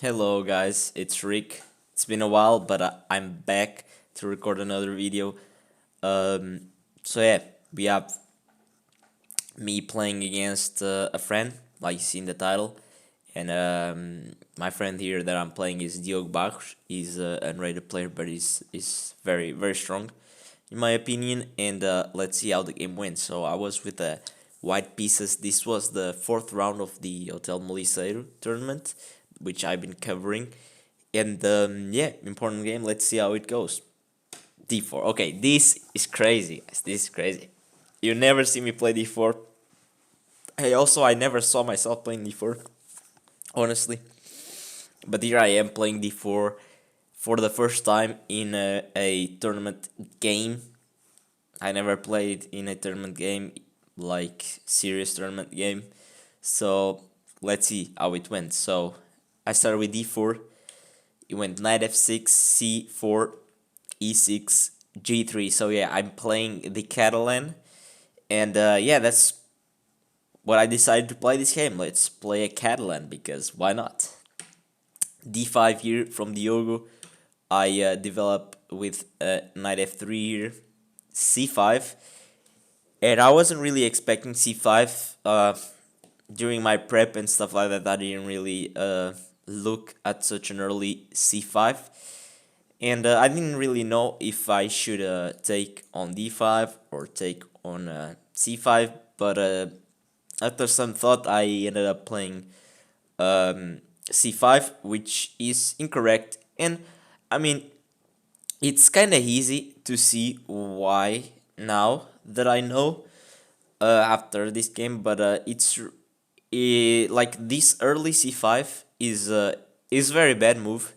Hello guys, it's Rick. It's been a while, but I'm back to record another video. So yeah, we have me playing against a friend, like you see in the title, and my friend here that I'm playing is Diogo Barros. He's an unrated player, but he's very strong, in my opinion. And let's see how the game went. So I was with the white pieces. This was the fourth round of the Hotel Moliceiro tournament, which I've been covering. And yeah, important game. Let's see how it goes. D4. Okay, this is crazy. This is crazy. You never see me play D4. Hey, also, I never saw myself playing D4, honestly. But here I am playing D4 for the first time in a tournament game. I never played in a tournament game, like serious tournament game. So let's see how it went. So I started with D4. It went knight f6, c4, e6, g3. So yeah, I'm playing the Catalan, and yeah, that's what I decided to play this game. Let's play a Catalan because why not? D5 here from Diogo. I develop with knight f3 here, c5, and I wasn't really expecting c5. During my prep and stuff like that, I didn't really look at such an early c5. And I didn't really know if I should take on d5 or take on c5, but after some thought, I ended up playing c5, which is incorrect. And I mean, it's kind of easy to see why now that I know after this game, but like this early c5 is very bad move,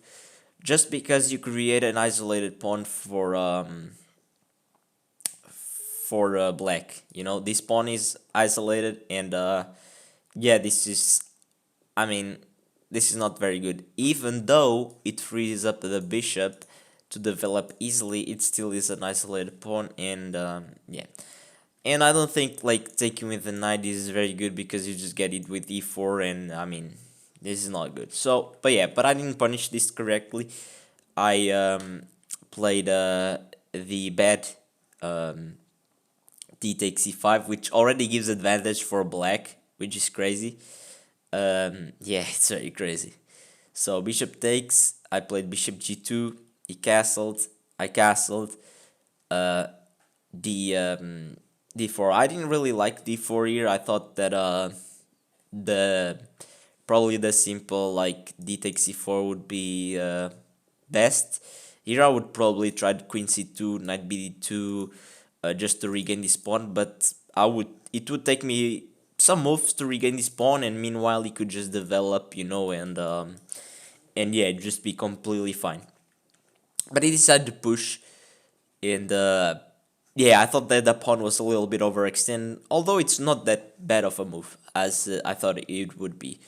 just because you create an isolated pawn for black. You know, this pawn is isolated, and yeah, this is, I mean, this is not very good. Even though it frees up the bishop to develop easily, it still is an isolated pawn, and yeah. And I don't think like taking with the knight is very good because you just get it with e4, and I mean, this is not good. So, but yeah, but I didn't punish this correctly. I played the bad um, d takes c5, which already gives advantage for black, which is crazy. Yeah, it's very crazy. So bishop takes. I played bishop g2. He castled. I castled. Uh, d4. I didn't really like d4 here. I thought that the probably the simple like d takes c4 would be best. Here I would probably try queen c2, knight bd2, just to regain this pawn. But it would take me some moves to regain this pawn, and meanwhile he could just develop, and yeah, just be completely fine. But he decided to push, and yeah, I thought that the pawn was a little bit overextended, although it's not that bad of a move as I thought it would be.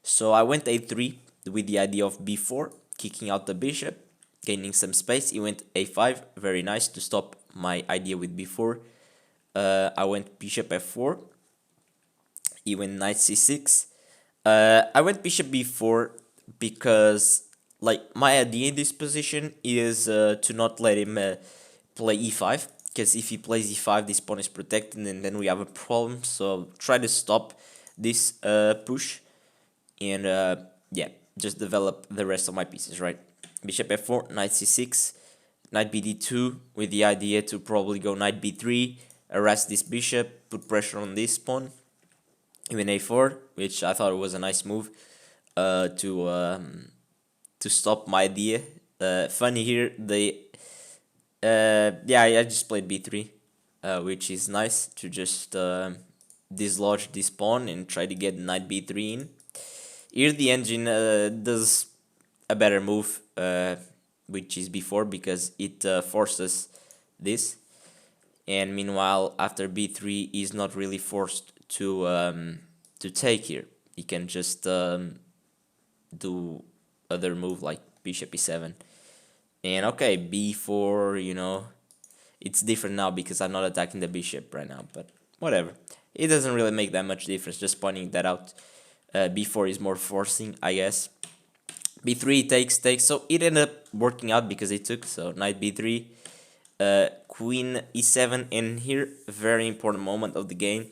So I went a3 with the idea of b4, kicking out the bishop, gaining some space. He went a5, very nice to stop my idea with b4. I went bishop f4. He went knight c6. I went bishop b4 because like my idea in this position is to not let him play e5, because if he plays e5 this pawn is protected and then we have a problem. So try to stop this push, and yeah, just develop the rest of my pieces, right? Bishop f4, knight c6, knight bd2 with the idea to probably go knight b3, arrest this bishop, put pressure on this pawn. Even a4, which I thought was a nice move to stop my idea. Funny here, yeah, I just played b3, which is nice to just dislodge this pawn and try to get knight b3 in. Here the engine does a better move, which is b4, because it forces this, and meanwhile after b3 he's not really forced to take here. He can just do other move like bishop e7. And okay, b4, it's different now because I'm not attacking the bishop right now, but whatever. It doesn't really make that much difference, just pointing that out. B4 is more forcing, I guess. b3 takes, so it ended up working out because it took, so knight b3, queen e7, and here very important moment of the game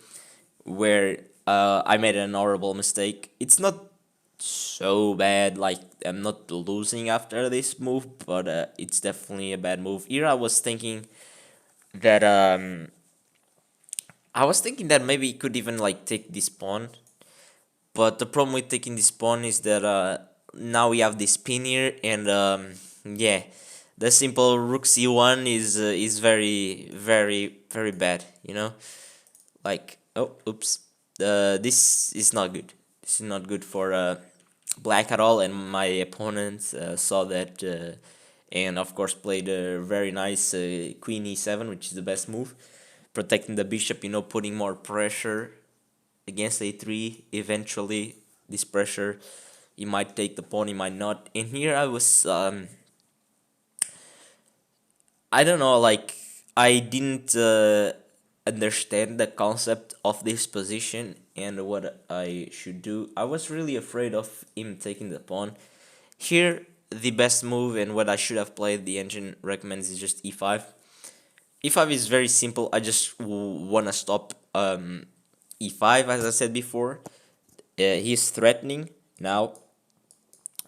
where I made an horrible mistake. It's not so bad, like I'm not losing after this move, but it's definitely a bad move. Here I was thinking that maybe he could even like take this pawn, but the problem with taking this pawn is that now we have this pin here, and yeah, the simple rook c1 is very very bad, you know. Like, oh, oops, this is not good. This is not good for black at all, and my opponent saw that, and of course played a very nice queen e7, which is the best move, protecting the bishop, you know, putting more pressure against a3. Eventually this pressure, he might take the pawn, he might not, and here I was I don't know, like I didn't understand the concept of this position and what I should do. I was really afraid of him taking the pawn. Here, the best move and what I should have played, the engine recommends, is just e5. E5 is very simple. I just want to stop e5, as I said before. He's threatening now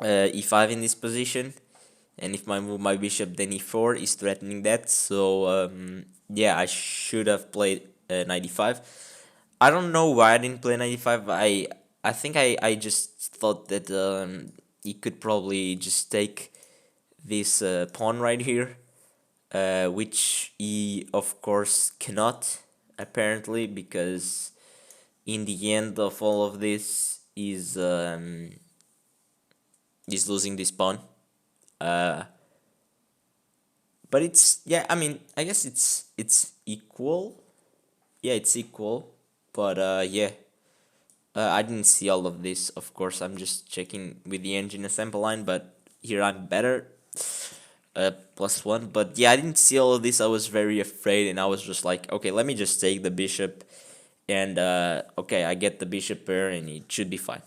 e5 in this position, and if I move my bishop, then e4 is threatening that. So yeah, I should have played knight e5. I don't know why I didn't play knight e5. I think I just thought that he could probably just take this pawn right here, which he of course cannot, apparently, because in the end of all of this is losing this pawn. Uh, but it's, yeah, I mean, I guess it's equal. Yeah, it's equal. But yeah, I didn't see all of this. Of course, I'm just checking with the engine assembly line. But here I'm better. +1. But yeah, I didn't see all of this. I was very afraid, and I was just like, okay, let me just take the bishop, and okay, I get the bishop pair, and it should be fine.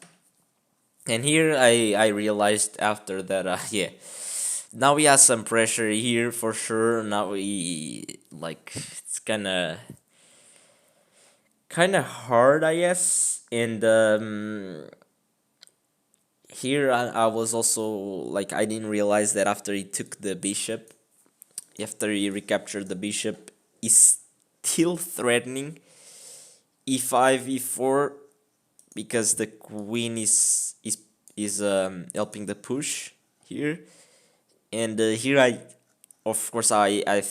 And here I realized after that, yeah, now we have some pressure here for sure. Now we, like, it's kind of hard, I guess. And here I was also like, I didn't realize that after he took the bishop, after he recaptured the bishop, he's still threatening e5 e4, because the queen is helping the push here. And here of course I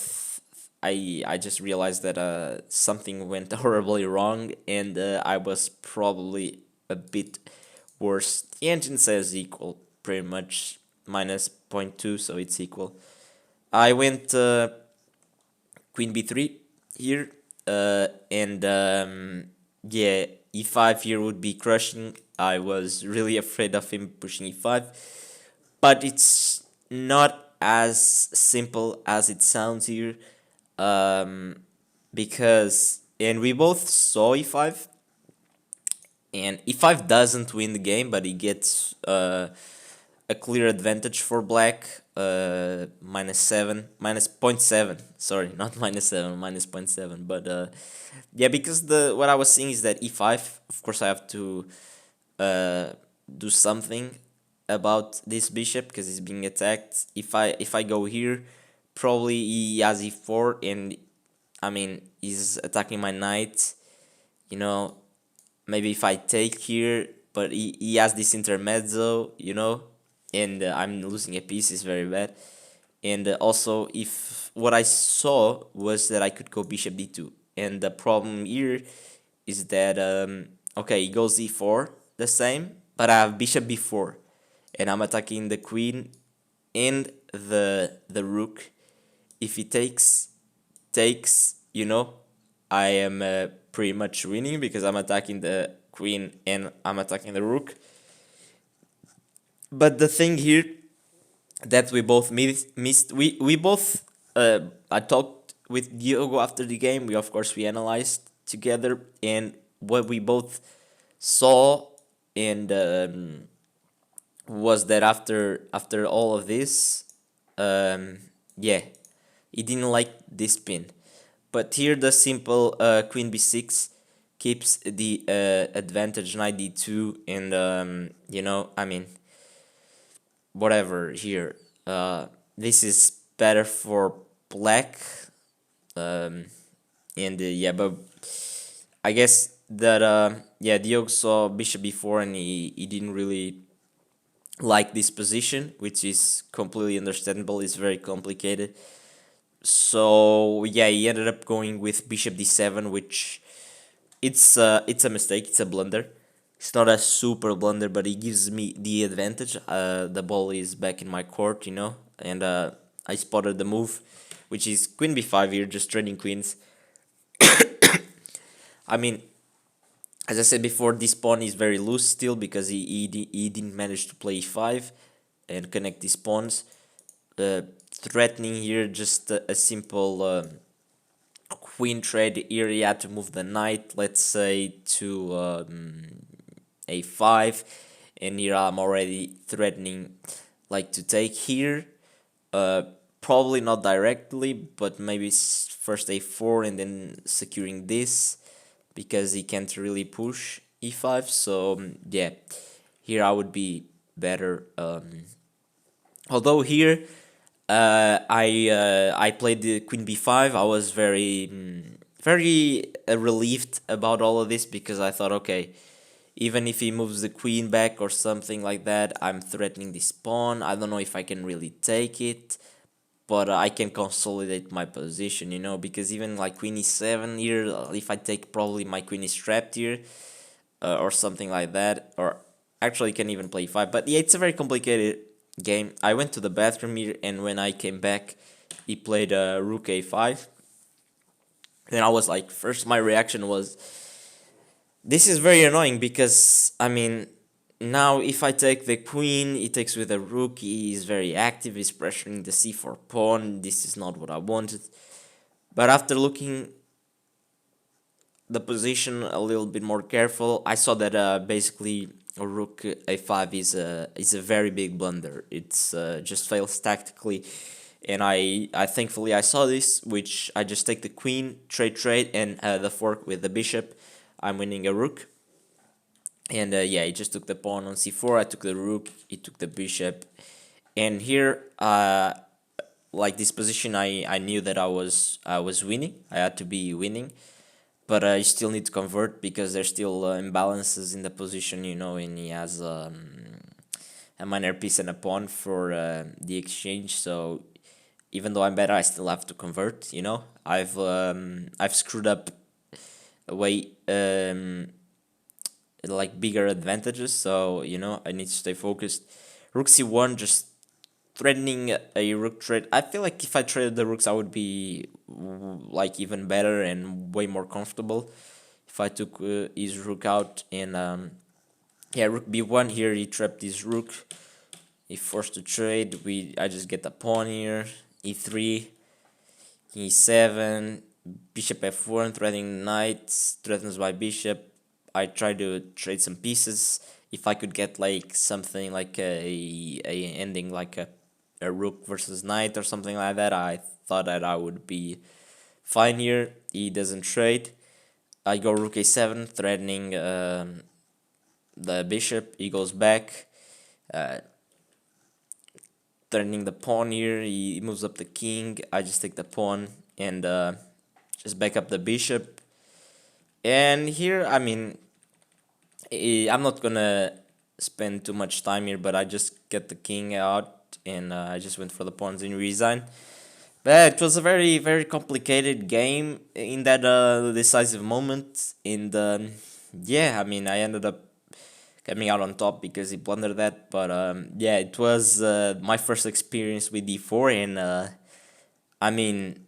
just realized that something went horribly wrong, and I was probably a bit worse. The engine says equal, pretty much, minus 0.2, so it's equal. I went queen b3 here, and yeah, e5 here would be crushing. I was really afraid of him pushing e5, but it's not as simple as it sounds here, because, and we both saw e5, and e5 doesn't win the game, but he gets a clear advantage for black, -7, minus 0.7, sorry, not -7, minus 0.7. But yeah, because the what I was seeing is that e5, of course I have to do something about this bishop because he's being attacked. If I go here, probably he has e4, and I mean, he's attacking my knight, you know. Maybe if I take here, but he has this intermezzo, you know, and I'm losing a piece, is very bad. And also, if what I saw was that I could go bishop d2, and the problem here is that okay, he goes e4, the same, but I have bishop b4, and I'm attacking the queen and the rook. If he takes, you know, I am pretty much winning because I'm attacking the queen and I'm attacking the rook. But the thing here that we both missed, we both, I talked with Diogo after the game. We, of course, we analyzed together, and what we both saw and was that after all of this, um, yeah, he didn't like this pin. But here the simple queen b6 keeps the advantage knight d2, and I mean, whatever here. This is better for black, um, and yeah, but I guess that yeah, Diogo saw bishop before, and he didn't really like this position, which is completely understandable. It's very complicated. So yeah, he ended up going with bishop d7, which it's a mistake. It's a blunder. It's not a super blunder, but it gives me the advantage. The ball is back in my court, and I spotted the move, which is queen b5 here, just trading queens. I mean, as I said before, this pawn is very loose still because he didn't manage to play e5 and connect these pawns. Threatening here just a simple queen trade here. He had to move the knight, let's say, to a5, and here I'm already threatening like to take here. Uh, Probably not directly, but maybe first a4 and then securing this because he can't really push e5. So yeah, here I would be better. Although here I played the queen b5. I was very relieved about all of this because I thought, okay, even if he moves the queen back or something like that, I'm threatening this pawn. I don't know if I can really take it, but I can consolidate my position, because even like queen e7 here, if I take, probably my queen is trapped here, or something like that, or actually can even play e5. But yeah, it's a very complicated game. I went to the bathroom here, and when I came back, he played rook a5. And I was like, first my reaction was, this is very annoying because, I mean, now if I take the queen, he takes with a rook, he is very active, he's pressuring the c4 pawn, this is not what I wanted. But after looking the position a little bit more careful, I saw that basically a rook a5 is a very big blunder. It's just fails tactically, and I thankfully I saw this, which I just take the queen, trade, and the fork with the bishop. I'm winning a rook, and yeah, he just took the pawn on c4. I took the rook, he took the bishop, and here like this position, I knew that I was winning. I had to be winning, but I still need to convert because there's still imbalances in the position, and he has a minor piece and a pawn for the exchange. So even though I'm better, I still have to convert. I've screwed up way like bigger advantages, so I need to stay focused. Rook c1, just threatening a rook trade. I feel like if I traded the rooks, I would be like even better and way more comfortable. If I took his rook out, and yeah, rook b1 here, he trapped his rook. He forced to trade. I just get the pawn here. e3, e7, bishop f1, threatening knight, threatens my bishop. I try to trade some pieces. If I could get like something like a ending like a rook versus knight or something like that, I thought that I would be fine here. He doesn't trade. I go rook a7, threatening the bishop. He goes back, uh, threatening the pawn here. He moves up the king. I just take the pawn and just back up the bishop. And here, I mean, I'm not gonna spend too much time here, but I just get the king out, and I just went for the pawns in resign. But it was a very, very complicated game in that decisive moment. And yeah, I mean, I ended up coming out on top because he blundered that. But yeah, it was my first experience with d4, and I mean,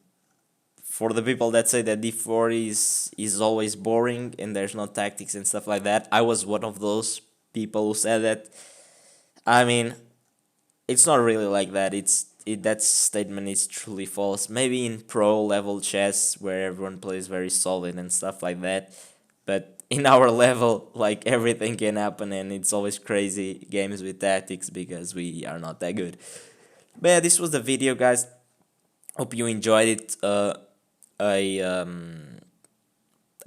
for the people that say that d4 is always boring and there's no tactics and stuff like that, I was one of those people who said that. I mean, it's not really like that. That statement is truly false. Maybe in pro level chess where everyone plays very solid and stuff like that, but in our level, like everything can happen, and it's always crazy games with tactics because we are not that good. But yeah, this was the video, guys. Hope you enjoyed it. A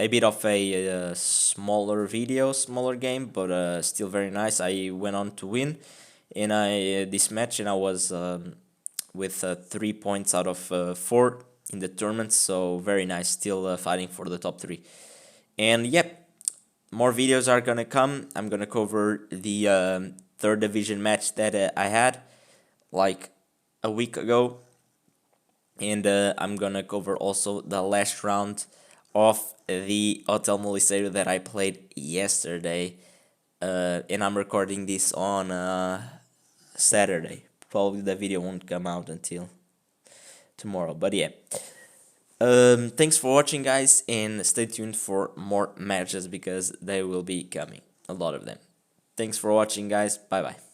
a bit of a smaller video, smaller game, but still very nice. I went on to win in this match, and I was with 3 points out of 4 in the tournament, so very nice. Still fighting for the top 3. And yep, more videos are gonna come. I'm gonna cover the third division match that I had like a week ago, and I'm gonna cover also the last round of the Hotel Molisseiro that I played yesterday, and I'm recording this on Saturday. Probably the video won't come out until tomorrow, but yeah. Thanks for watching, guys, and stay tuned for more matches because they will be coming, a lot of them. Thanks for watching, guys. Bye bye.